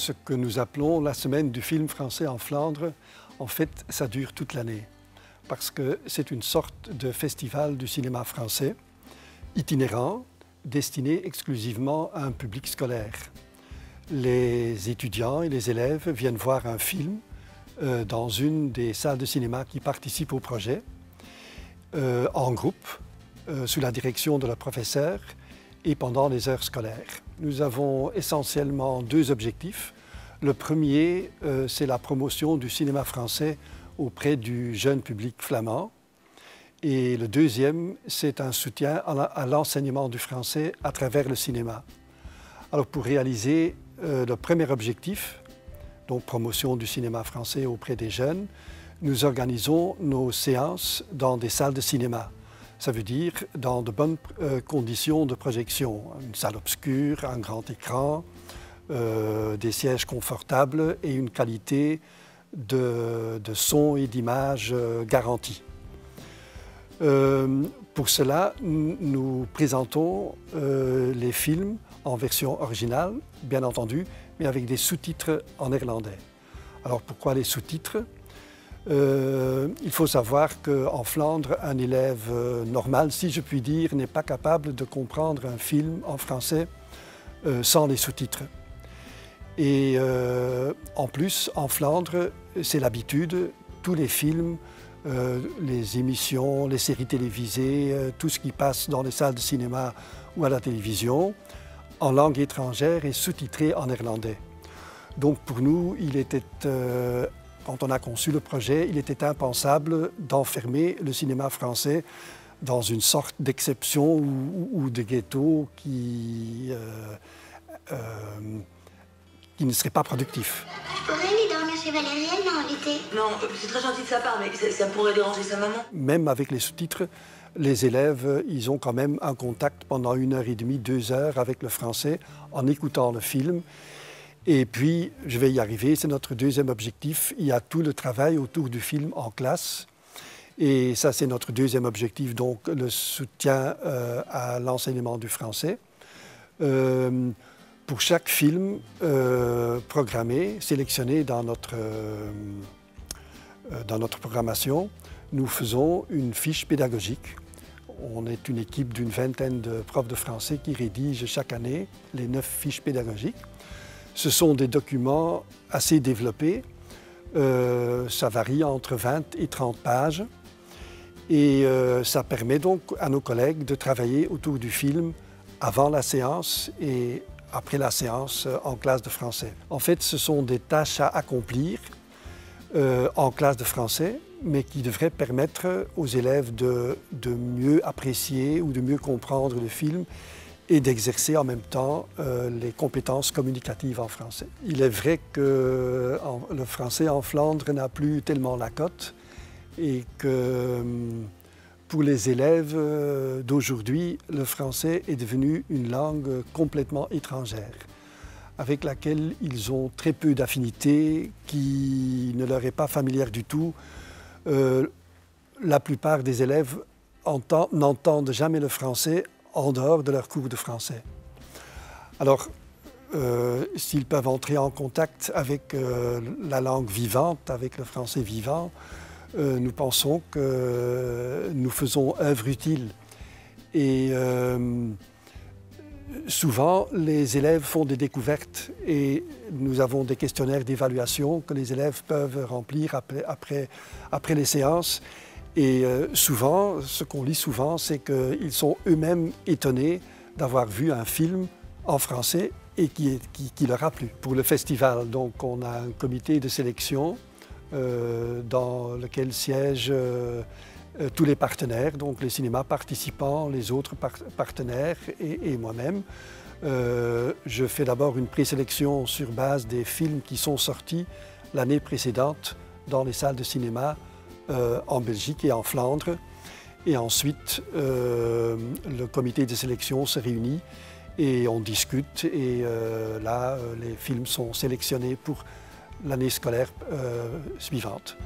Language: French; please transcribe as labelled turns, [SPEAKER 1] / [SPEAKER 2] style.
[SPEAKER 1] ce que nous appelons la semaine du film français en Flandre. En fait, ça dure toute l'année parce que c'est une sorte de festival du cinéma français itinérant, destiné exclusivement à un public scolaire. Les étudiants et les élèves viennent voir un film dans une des salles de cinéma qui participent au projet, en groupe, sous la direction de leur professeur et pendant les heures scolaires. Nous avons essentiellement deux objectifs. Le premier, c'est la promotion du cinéma français auprès du jeune public flamand. Et le deuxième, c'est un soutien à l'enseignement du français à travers le cinéma. Alors pour réaliser le premier objectif, donc promotion du cinéma français auprès des jeunes, nous organisons nos séances dans des salles de cinéma. Ça veut dire dans de bonnes conditions de projection. Une salle obscure, un grand écran, des sièges confortables et une qualité de son et d'image garantie. Pour cela, nous présentons les films en version originale, bien entendu, mais avec des sous-titres en néerlandais. Alors pourquoi les sous-titres ? Il faut savoir qu'en Flandre, un élève normal, si je puis dire, n'est pas capable de comprendre un film en français sans les sous-titres. Et en plus, en Flandre, c'est l'habitude, tous les films, les émissions, les séries télévisées, tout ce qui passe dans les salles de cinéma ou à la télévision, en langue étrangère et sous-titré en néerlandais. Donc pour nous, il était, quand on a conçu le projet, il était impensable d'enfermer le cinéma français dans une sorte d'exception ou de ghetto qui ne serait pas productif.
[SPEAKER 2] Je pourrais aller dormir chez Valérienne en l'été?
[SPEAKER 3] Non, c'est très gentil de sa part, mais ça pourrait déranger sa maman.
[SPEAKER 1] Même avec les sous-titres, les élèves, ils ont quand même un contact pendant 1h30, 2 heures avec le français en écoutant le film. Et puis, je vais y arriver, c'est notre deuxième objectif. Il y a tout le travail autour du film en classe. Et ça, c'est notre deuxième objectif, donc le soutien à l'enseignement du français. Pour chaque film programmé, sélectionné dans notre programmation, nous faisons une fiche pédagogique. On est une équipe d'une vingtaine de profs de français qui rédigent chaque année les 9 fiches pédagogiques. Ce sont des documents assez développés. Ça varie entre 20 et 30 pages. Et ça permet donc à nos collègues de travailler autour du film avant la séance et après la séance en classe de français. En fait, ce sont des tâches à accomplir en classe de français, mais qui devraient permettre aux élèves de mieux apprécier ou de mieux comprendre le film et d'exercer en même temps les compétences communicatives en français. Il est vrai que le français en Flandre n'a plus tellement la cote et que pour les élèves d'aujourd'hui, le français est devenu une langue complètement étrangère, avec laquelle ils ont très peu d'affinité, qui ne leur est pas familière du tout. La plupart des élèves n'entendent jamais le français en dehors de leur cours de français. Alors, s'ils peuvent entrer en contact avec la langue vivante, avec le français vivant, nous pensons que nous faisons œuvre utile. Et souvent, les élèves font des découvertes et nous avons des questionnaires d'évaluation que les élèves peuvent remplir après les séances. Et souvent, ce qu'on lit souvent, c'est qu'ils sont eux-mêmes étonnés d'avoir vu un film en français et qui leur a plu. Pour le festival, donc, on a un comité de sélection dans lequel siègent tous les partenaires, donc les cinémas participants, les autres partenaires et moi-même. Je fais d'abord une présélection sur base des films qui sont sortis l'année précédente dans les salles de cinéma en Belgique et en Flandre. Et ensuite, le comité de sélection se réunit et on discute. Et là, les films sont sélectionnés pour l'année scolaire suivante.